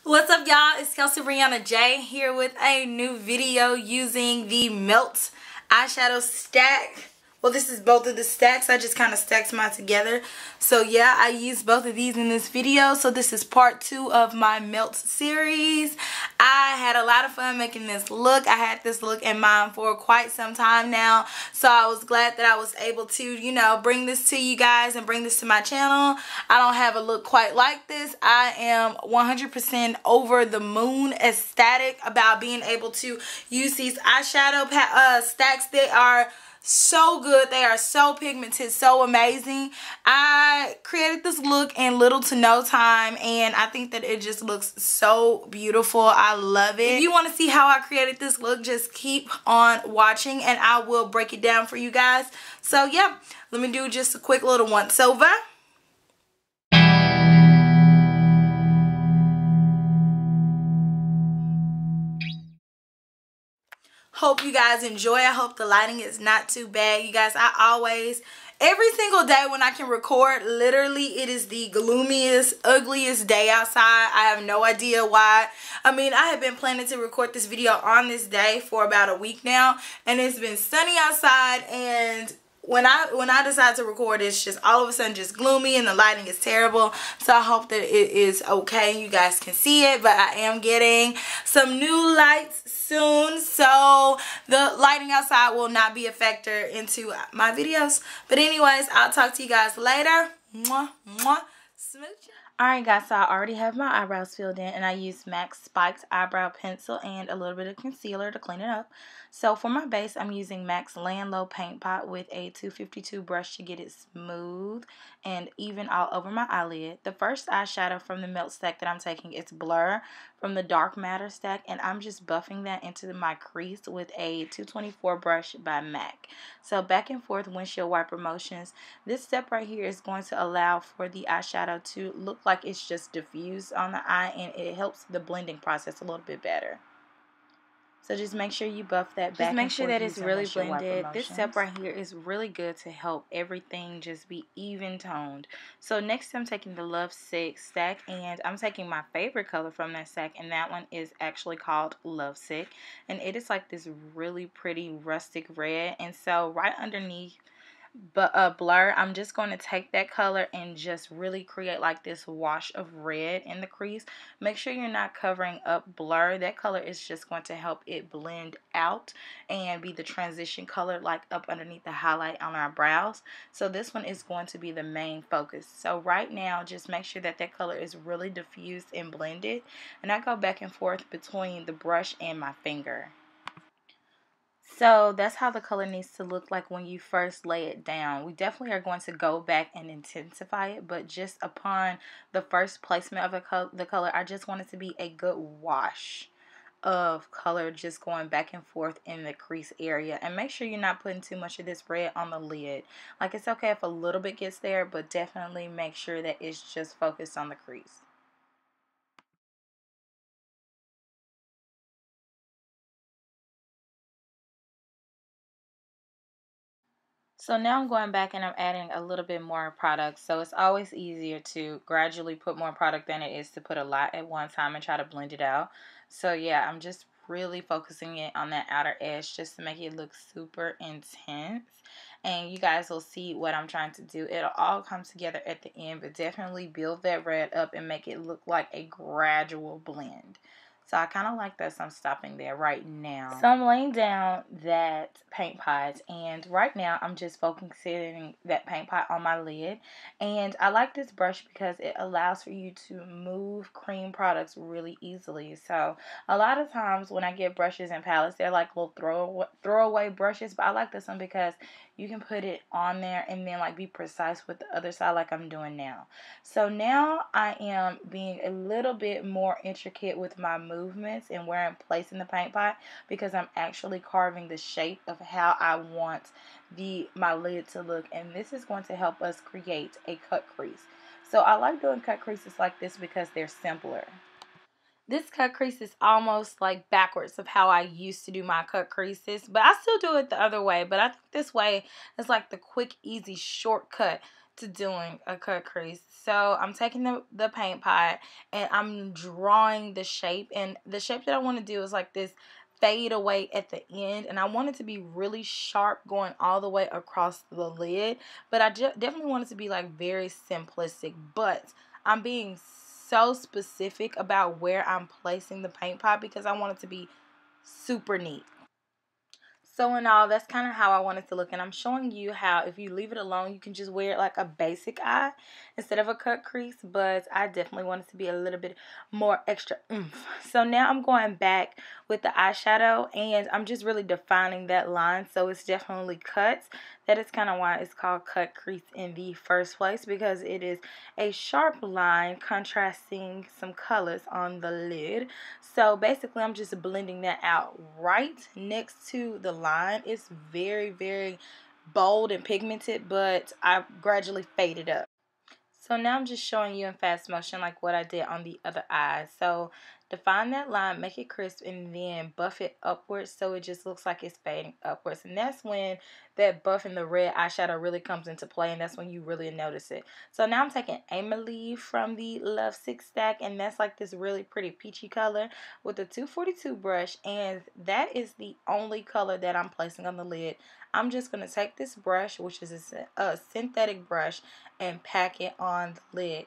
What's up, y'all? It's Kelsee-Briana Jai here with a new video using the Melt eyeshadow stack. Well, this is both of the stacks. I just kind of stacked mine together. So yeah, I used both of these in this video. So this is part 2 of my Melt series. I had a lot of fun making this look. I had this look in mind for quite some time now. So I was glad that I was able to, you know, bring this to you guys and bring this to my channel. I don't have a look quite like this. I am 100% over the moon ecstatic about being able to use these eyeshadow stacks. They are so good. They are so pigmented, so amazing. I created this look in little to no time, and I think that it just looks so beautiful. I love it. If you want to see how I created this look, just keep on watching and I will break it down for you guys. So yeah, let me do just a quick little once over. Hope you guys enjoy. I hope the lighting is not too bad. You guys, every single day when I can record, literally it is the gloomiest, ugliest day outside. I have no idea why. I mean, I have been planning to record this video on this day for about a week now, and it's been sunny outside, and when I decide to record, it's just all of a sudden just gloomy and the lighting is terrible. So I hope that it is okay. You guys can see it, but I am getting some new lights soon, so the lighting outside will not be a factor into my videos. But anyways, I'll talk to you guys later. Mwah, mwah, smooch. Alright guys, so I already have my eyebrows filled in, and I used MAC Spiked Eyebrow Pencil and a little bit of concealer to clean it up. So for my base, I'm using MAC's Land Low Paint Pot with a 252 brush to get it smooth and even all over my eyelid. The first eyeshadow from the Melt stack that I'm taking is Blur from the Dark Matter stack, and I'm just buffing that into my crease with a 224 brush by MAC. So back and forth windshield wiper motions. This step right here is going to allow for the eyeshadow to look like it's just diffused on the eye, and it helps the blending process a little bit better. So just make sure you buff that back. Just make sure that it's really blended. This step right here is really good to help everything just be even toned. So next I'm taking the Love Sick stack, and I'm taking my favorite color from that stack, and that one is actually called Love Sick, and it is like this really pretty rustic red. And so right underneath Blur, I'm just going to take that color and just really create like this wash of red in the crease. Make sure you're not covering up Blur. That color is just going to help it blend out and be the transition color like up underneath the highlight on our brows. So this one is going to be the main focus. So right now, just make sure that that color is really diffused and blended, and I go back and forth between the brush and my finger. So that's how the color needs to look like when you first lay it down. We definitely are going to go back and intensify it, but just upon the first placement of the color, I just want it to be a good wash of color just going back and forth in the crease area. And make sure you're not putting too much of this red on the lid. Like, it's okay if a little bit gets there, but definitely make sure that it's just focused on the crease. So now I'm going back and I'm adding a little bit more product. So it's always easier to gradually put more product than it is to put a lot at one time and try to blend it out. So yeah, I'm just really focusing it on that outer edge just to make it look super intense. And you guys will see what I'm trying to do. It'll all come together at the end, but definitely build that red up and make it look like a gradual blend. So I kind of like that, so I'm stopping there right now. So I'm laying down that paint pot, and right now I'm just focusing that paint pot on my lid. And I like this brush because it allows for you to move cream products really easily. So a lot of times when I get brushes and palettes, they're like little throwaway brushes, but I like this one because you can put it on there and then like be precise with the other side like I'm doing now. So now I am being a little bit more intricate with my movements and where I'm placing the paint pot, because I'm actually carving the shape of how I want my lid to look, and this is going to help us create a cut crease. So I like doing cut creases like this because they're simpler. This cut crease is almost like backwards of how I used to do my cut creases, but I still do it the other way. But I think this way is like the quick, easy shortcut to doing a cut crease. So I'm taking the paint pot and I'm drawing the shape, and the shape that I want to do is like this fade away at the end, and I want it to be really sharp going all the way across the lid, but I definitely want it to be like very simplistic, but I'm being so specific about where I'm placing the paint pot because I want it to be super neat. So in all, that's kind of how I want it to look. And I'm showing you how if you leave it alone, you can just wear it like a basic eye instead of a cut crease. But I definitely want it to be a little bit more extra oomph. So now I'm going back with the eyeshadow and I'm just really defining that line. So it's definitely cut. That is kind of why it's called cut crease in the first place, because it is a sharp line contrasting some colors on the lid. So basically I'm just blending that out right next to the line. It's very, very bold and pigmented, but I gradually fade it up. So now I'm just showing you in fast motion like what I did on the other eye. So define that line, make it crisp, and then buff it upwards so it just looks like it's fading upwards. And that's when that buff and the red eyeshadow really comes into play, and that's when you really notice it. So now I'm taking Amelie from the Love 6 stack, and that's like this really pretty peachy color with a 242 brush, and that is the only color that I'm placing on the lid. I'm just going to take this brush, which is a synthetic brush, and pack it on the lid.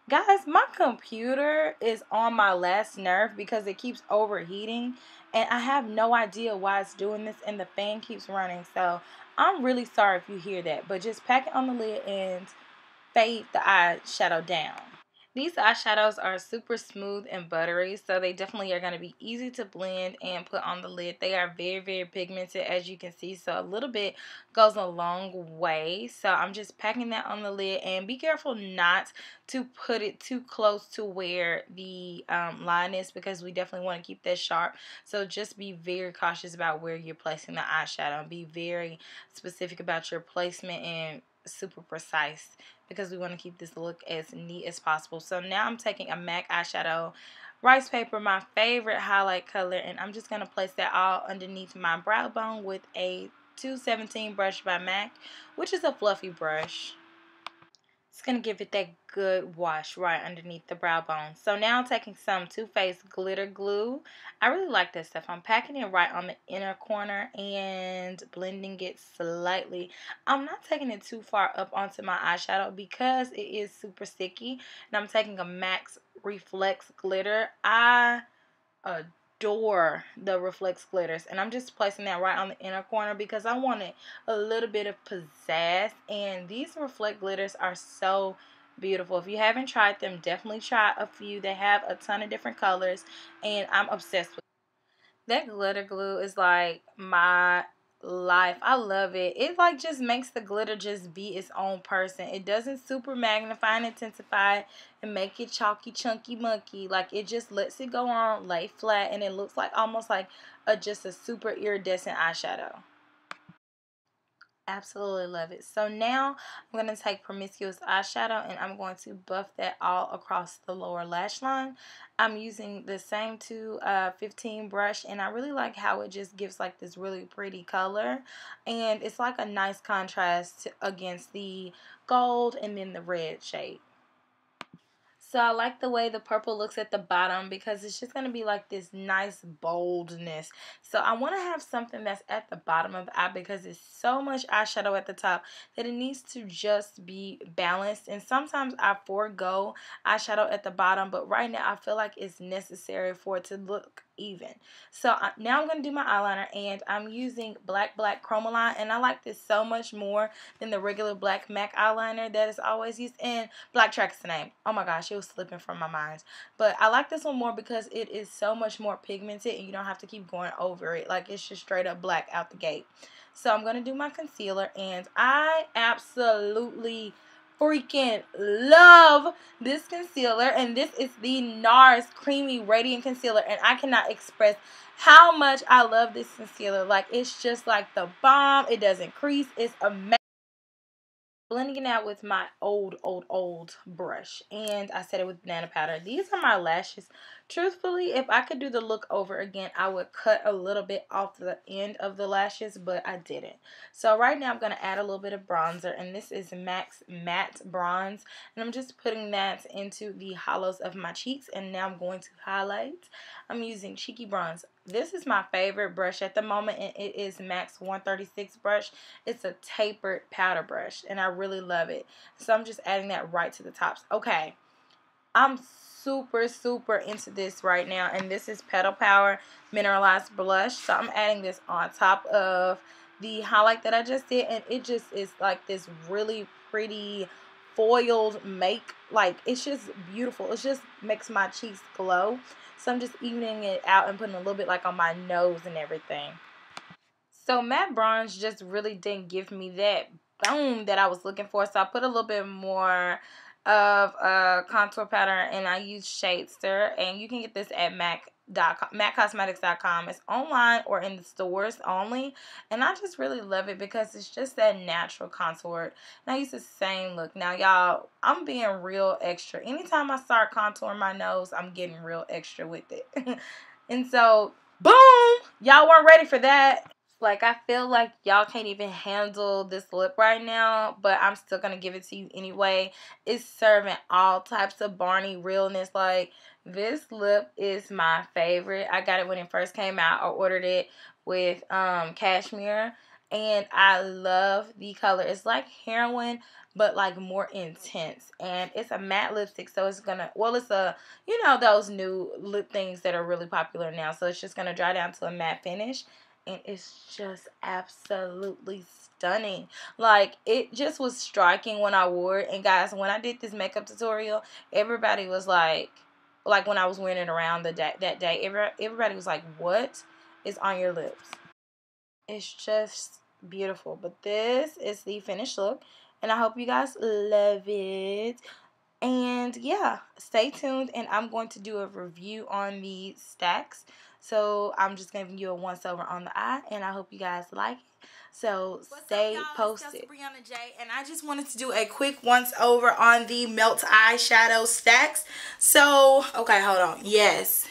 Guys, my computer is on my last nerve because it keeps overheating and I have no idea why it's doing this, and the fan keeps running. So I'm really sorry if you hear that, but just pack it on the lid and fade the eyeshadow down. These eyeshadows are super smooth and buttery, so they definitely are going to be easy to blend and put on the lid. They are very, very pigmented, as you can see, so a little bit goes a long way. So I'm just packing that on the lid, and be careful not to put it too close to where the line is, because we definitely want to keep that sharp. So just be very cautious about where you're placing the eyeshadow, and be very specific about your placement and super precise, because we want to keep this look as neat as possible. So now I'm taking a MAC eyeshadow, rice paper, my favorite highlight color, and I'm just going to place that all underneath my brow bone with a 217 brush by MAC, which is a fluffy brush. It's going to give it that good wash right underneath the brow bone. So now I'm taking some Too Faced glitter glue. I really like this stuff. I'm packing it right on the inner corner and blending it slightly. I'm not taking it too far up onto my eyeshadow because it is super sticky. And I'm taking a MAC Reflex glitter. I adore the Reflex glitters, and I'm just placing that right on the inner corner because I wanted a little bit of pizzazz, and these Reflect glitters are so beautiful. If you haven't tried them, definitely try a few. They have a ton of different colors, and I'm obsessed with that glitter glue. Is like my life. I love it. It like just makes the glitter just be its own person. It doesn't super magnify and intensify and make it chalky, chunky, monkey. Like it just lets it go on, lay flat, and it looks like almost like just a super iridescent eyeshadow. Absolutely love it. So now I'm going to take Promiscuous eyeshadow and I'm going to buff that all across the lower lash line. I'm using the same 215 brush, and I really like how it just gives like this really pretty color, and it's like a nice contrast against the gold and then the red shade. So I like the way the purple looks at the bottom because it's just going to be like this nice boldness. So I want to have something that's at the bottom of the eye because it's so much eyeshadow at the top that it needs to just be balanced. And sometimes I forego eyeshadow at the bottom, but right now I feel like it's necessary for it to look even. So now I'm going to do my eyeliner, and I'm using Black Chromaline, and I like this so much more than the regular black MAC eyeliner that is always used. And Black Track is the name. Oh my gosh, it was slipping from my mind. But I like this one more because it is so much more pigmented and you don't have to keep going over it. Like it's just straight up black out the gate. So I'm going to do my concealer, and I absolutely freaking love this concealer, and this is the NARS Creamy Radiant Concealer, and I cannot express how much I love this concealer. Like it's just like the bomb. It doesn't crease. It's amazing. Blending it out with my old brush, and I set it with banana powder. These are my lashes Truthfully, if I could do the look over again, I would cut a little bit off the end of the lashes, but I didn't. So right now I'm going to add a little bit of bronzer, and this is MAC's Matte Bronze, and I'm just putting that into the hollows of my cheeks, and now I'm going to highlight. I'm using Cheeky Bronze. This is my favorite brush at the moment, and it is MAC's 136 brush. It's a tapered powder brush, and I really love it. So I'm just adding that right to the tops. Okay, I'm super into this right now, and this is Petal Power Mineralized Blush. So I'm adding this on top of the highlight that I just did, and it just is like this really pretty foiled make. Like, it's just beautiful. It just makes my cheeks glow. So I'm just evening it out and putting a little bit like on my nose and everything. So matte bronze just really didn't give me that boom that I was looking for, so I put a little bit more of contour powder, and I use Shade Stir, and you can get this at MACcosmetics.com. It's online or in the stores only, and I just really love it because it's just that natural contour, and I use the same look. Now y'all, I'm being real extra. Anytime I start contouring my nose, I'm getting real extra with it. And so boom, y'all weren't ready for that. Like, I feel like y'all can't even handle this lip right now, but I'm still going to give it to you anyway. It's serving all types of Barney realness. Like, this lip is my favorite. I got it when it first came out. I ordered it with cashmere, and I love the color. It's like heroin, but like more intense, and it's a matte lipstick, so it's gonna, well, it's a, you know, those new lip things that are really popular now, so it's just gonna dry down to a matte finish. And it's just absolutely stunning. Like, it just was striking when I wore it. And guys, when I did this makeup tutorial, everybody was like when I was wearing it around that day, everybody was like, what is on your lips? It's just beautiful. But this is the finished look, and I hope you guys love it. And yeah, stay tuned, and I'm going to do a review on the stacks. So I'm just giving you a once over on the eye, and I hope you guys like it. So stay posted. It's Kelsee-Briana Jai, and I just wanted to do a quick once over on the Melt eyeshadow stacks. So, okay, hold on. Yes.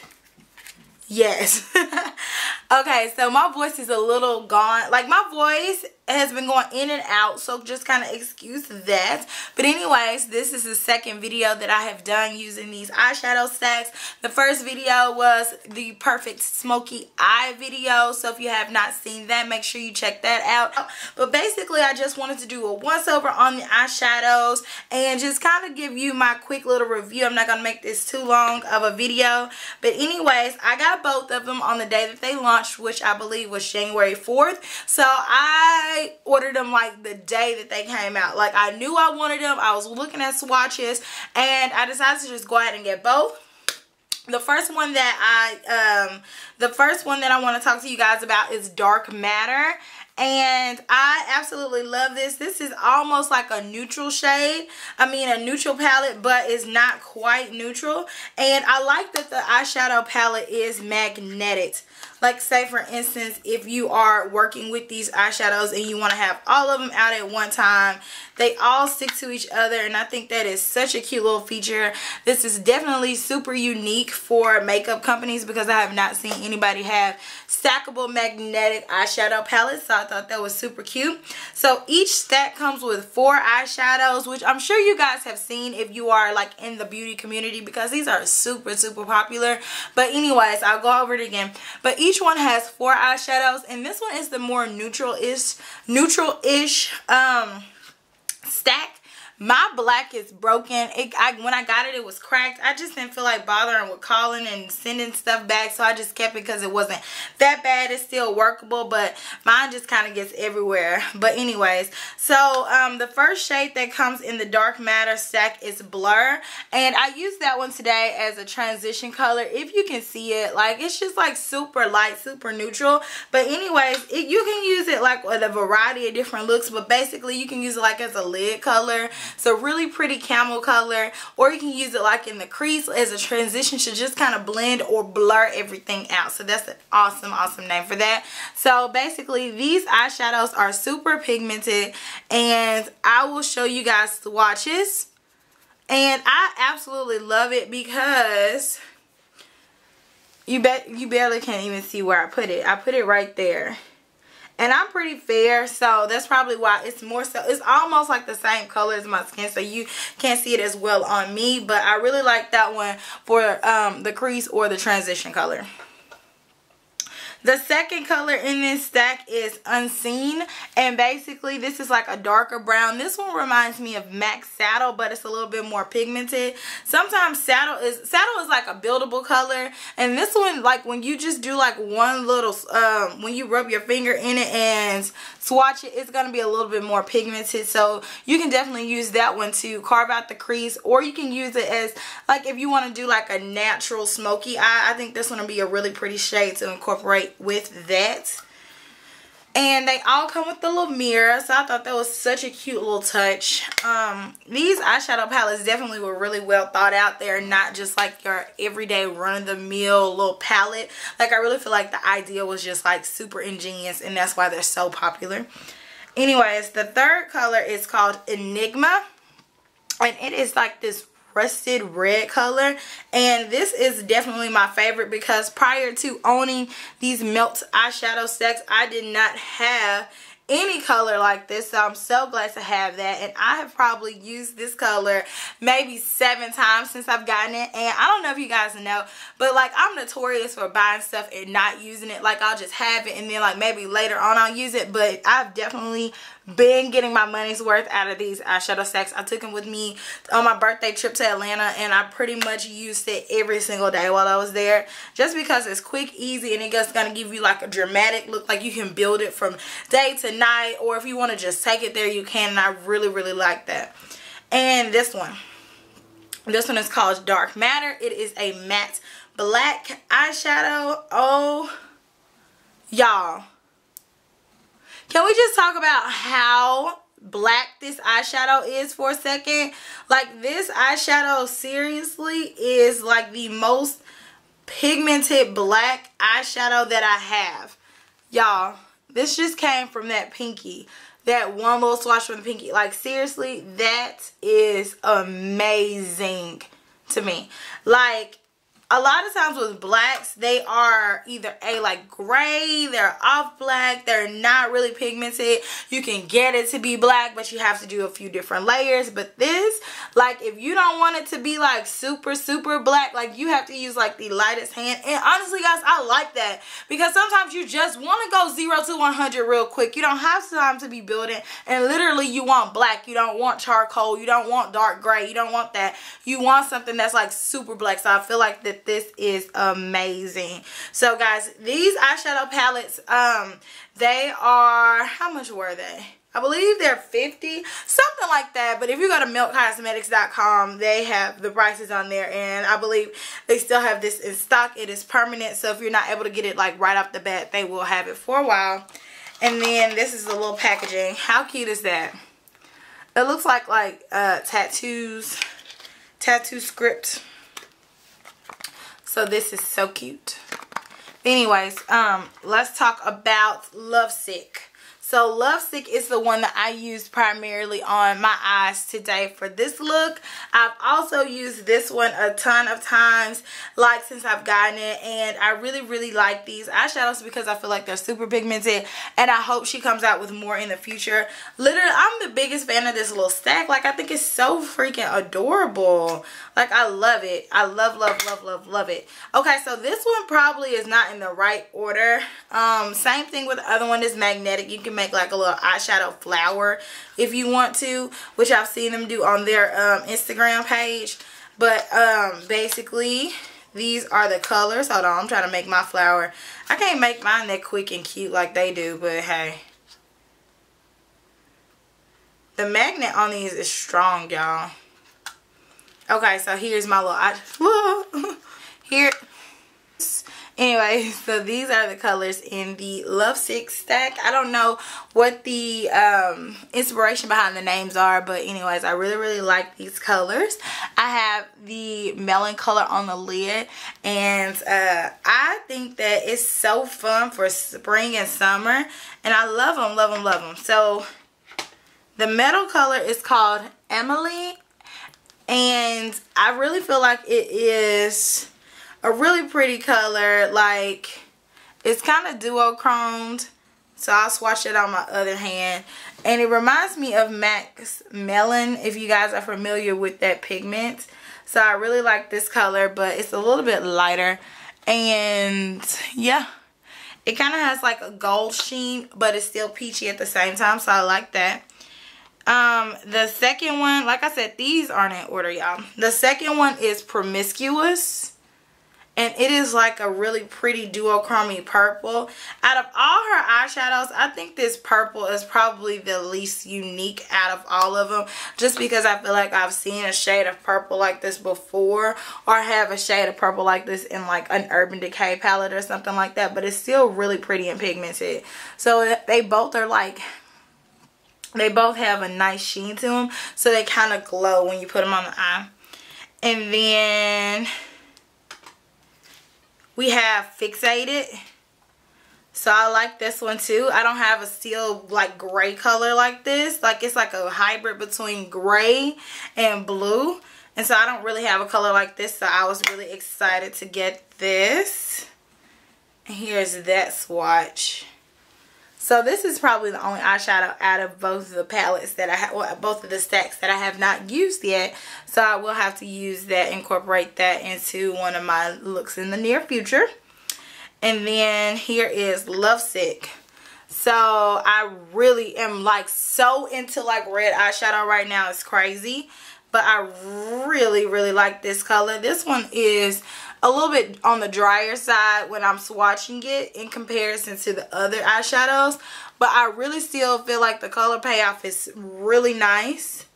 Okay, so my voice is a little gone. Like, my voice has been going in and out, so just kind of excuse that. But anyways, this is the second video that I have done using these eyeshadow stacks. The first video was the perfect smoky eye video, so if you have not seen that, make sure you check that out. But basically, I just wanted to do a once over on the eyeshadows and just kind of give you my quick little review. I'm not going to make this too long of a video, but anyways, I got both of them on the day that they launched, which I believe was January 4th. So I ordered them like the day that they came out. Like, I knew I wanted them. I was looking at swatches, and I decided to just go ahead and get both. The first one that I want to talk to you guys about is Dark Matter. And I absolutely love this. This is almost like a neutral shade. I mean, a neutral palette, but it's not quite neutral. And I like that the eyeshadow palette is magnetic. Like, say for instance, if you are working with these eyeshadows and you want to have all of them out at one time, they all stick to each other, and I think that is such a cute little feature. This is definitely super unique for makeup companies because I have not seen anybody have stackable magnetic eyeshadow palettes, so I thought that was super cute. So each stack comes with 4 eyeshadows, which I'm sure you guys have seen if you are like in the beauty community because these are super popular. But anyways, I'll go over it again. But each one has 4 eyeshadows, and this one is the more neutral-ish stack. My black is broken. When I got it, it was cracked. I just didn't feel like bothering with calling and sending stuff back, so I just kept it because it wasn't that bad. It's still workable, but mine just kind of gets everywhere. But anyways, so the first shade that comes in the Dark Matter stack is Blur, and I used that one today as a transition color. If you can see it, like, it's just like super light, super neutral. But anyways, you can use it like with a variety of different looks, but basically you can use it like as a lid color. So really pretty camel color, or you can use it like in the crease as a transition to just kind of blend or blur everything out. So that's an awesome name for that. So basically these eyeshadows are super pigmented, and I will show you guys swatches. And I absolutely love it because You barely can't even see where I put it. I put it right there. And I'm pretty fair, so that's probably why it's more so. It's almost like the same color as my skin, so you can't see it as well on me. But I really like that one for the crease or the transition color. The second color in this stack is Unseen, and basically this is like a darker brown. This one reminds me of MAC Saddle, but it's a little bit more pigmented. Sometimes Saddle is like a buildable color, and this one, like when you just do like one little when you rub your finger in it and swatch it, it's gonna be a little bit more pigmented. So you can definitely use that one to carve out the crease, or you can use it as like if you want to do like a natural smoky eye. I think this one will be a really pretty shade to incorporate with that. And they all come with the little mirror, so I thought that was such a cute little touch. These eyeshadow palettes definitely were really well thought out. They're not just like your everyday run-of-the-mill little palette. Like I really feel like the idea was just like super ingenious, and that's why they're so popular. Anyways, the third color is called Enigma, and it is like this rusted red color, and this is definitely my favorite because prior to owning these Melt eyeshadow stacks, I did not have any color like this, so I'm so glad to have that. And I have probably used this color maybe 7 times since I've gotten it. And I don't know if you guys know, but like I'm notorious for buying stuff and not using it. Like I'll just have it and then like maybe later on I'll use it, but I've definitely been getting my money's worth out of these eyeshadow stacks. I took them with me on my birthday trip to Atlanta, and I pretty much used it every single day while I was there, just because it's quick, easy, and it's gonna give you like a dramatic look. Like you can build it from day to night, or if you want to just take it there, you can. And I really like that. And this one is called Dark Matter. It is a matte black eyeshadow. Oh y'all, can we just talk about how black this eyeshadow is for a second? Like this eyeshadow seriously is like the most pigmented black eyeshadow that I have. Y'all, this just came from that pinky. That one little swatch from the pinky. Like seriously, that is amazing to me. Like a lot of times with blacks, they are either like gray, they're off black, they're not really pigmented. You can get it to be black, but you have to do a few different layers. But this, like if you don't want it to be like super black, like you have to use like the lightest hand. And honestly guys, I like that, because sometimes you just want to go 0 to 100 real quick. You don't have time to be building, and literally you want black, you don't want charcoal, you don't want dark gray, you don't want that. You want something that's like super black. So I feel like that this is amazing. So guys, these eyeshadow palettes, they are, how much were they? I believe they're $50, something like that. But if you go to milkcosmetics.com, they have the prices on there, and I believe they still have this in stock. It is permanent, so if you're not able to get it like right off the bat, they will have it for a while. And then this is the little packaging. How cute is that? It looks like tattoo script. So this is so cute. Anyways, let's talk about Lovesick. So Lovesick is the one that I used primarily on my eyes today for this look. I've also used this one a ton of times, like since I've gotten it, and I really like these eyeshadows because I feel like they're super pigmented, and I hope she comes out with more in the future. Literally, I'm the biggest fan of this little stack. Like I think it's so freaking adorable. Like I love it. I love it. Okay, so this one probably is not in the right order. Same thing with the other one is magnetic. You can make like a little eyeshadow flower if you want to, which I've seen them do on their Instagram page. But basically these are the colors. Hold on, I'm trying to make my flower. I can't make mine that quick and cute like they do, but hey, the magnet on these is strong, y'all. Okay, so here's my little here. Anyway, so these are the colors in the Lovesick stack. I don't know what the inspiration behind the names are, but anyways, I really like these colors. I have the melon color on the lid, and I think that it's so fun for spring and summer, and I love them. So the metal color is called Emily, and I really feel like it is a really pretty color. Like, it's kind of duochromed. So I'll swatch it on my other hand. And it reminds me of MAC's Melon, if you guys are familiar with that pigment. So I really like this color, but it's a little bit lighter. And yeah, it kind of has like a gold sheen, but it's still peachy at the same time. So I like that. The second one, like I said, these aren't in order, y'all. The second one is Promiscuous. And it is like a really pretty duochromy purple. Out of all her eyeshadows, I think this purple is probably the least unique out of all of them. Just because I feel like I've seen a shade of purple like this before. Or have a shade of purple like this in like an Urban Decay palette or something like that. But it's still really pretty and pigmented. So they both are like... They both have a nice sheen to them. So they kind of glow when you put them on the eye. And then... we have Fixated. So I like this one too. I don't have a steel like gray color like this. Like it's like a hybrid between gray and blue. And so I don't really have a color like this. So I was really excited to get this. And here's that swatch. So this is probably the only eyeshadow out of both of the palettes that I have, well, both of the stacks that I have not used yet. So I will have to use that, incorporate that into one of my looks in the near future. And then here is Lovesick. So I really am like so into like red eyeshadow right now. It's crazy. But I really, really like this color. This one is a little bit on the drier side when I'm swatching it in comparison to the other eyeshadows. But I really still feel like the color payoff is really nice.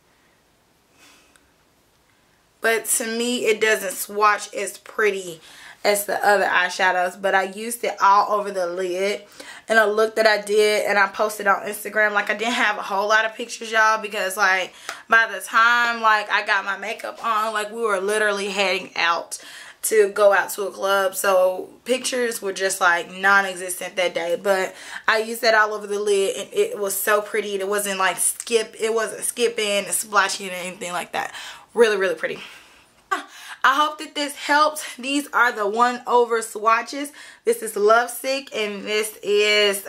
But to me, it doesn't swatch as pretty as the other eyeshadows. But I used it all over the lid in a look that I did, and I posted on Instagram. Like, I didn't have a whole lot of pictures, y'all, because like by the time like I got my makeup on, like we were literally heading out to go out to a club. So pictures were just like non-existent that day. But I used that all over the lid, and it was so pretty. It wasn't like it wasn't skipping and splashing or anything like that. Really, really pretty. I hope that this helped. These are the 1-over swatches. This is Lovesick, and this is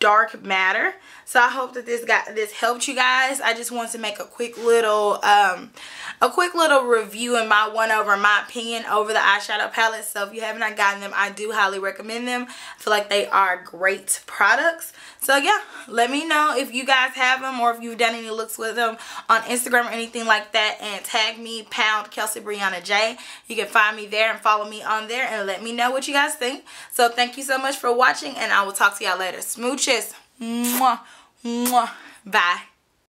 Dark Matter. So I hope that this helped you guys. I just want to make a quick little review in my 1-over, my opinion over the eyeshadow palettes. So if you have not gotten them, I do highly recommend them. I feel like they are great products. So yeah, let me know if you guys have them or if you've done any looks with them on Instagram or anything like that, and tag me #Kelsee-Briana Jai. You can find me there and follow me on there and let me know what you guys think. So thank you so much for watching, and I will talk to y'all later. Smooches. Mwah, mwah. Bye.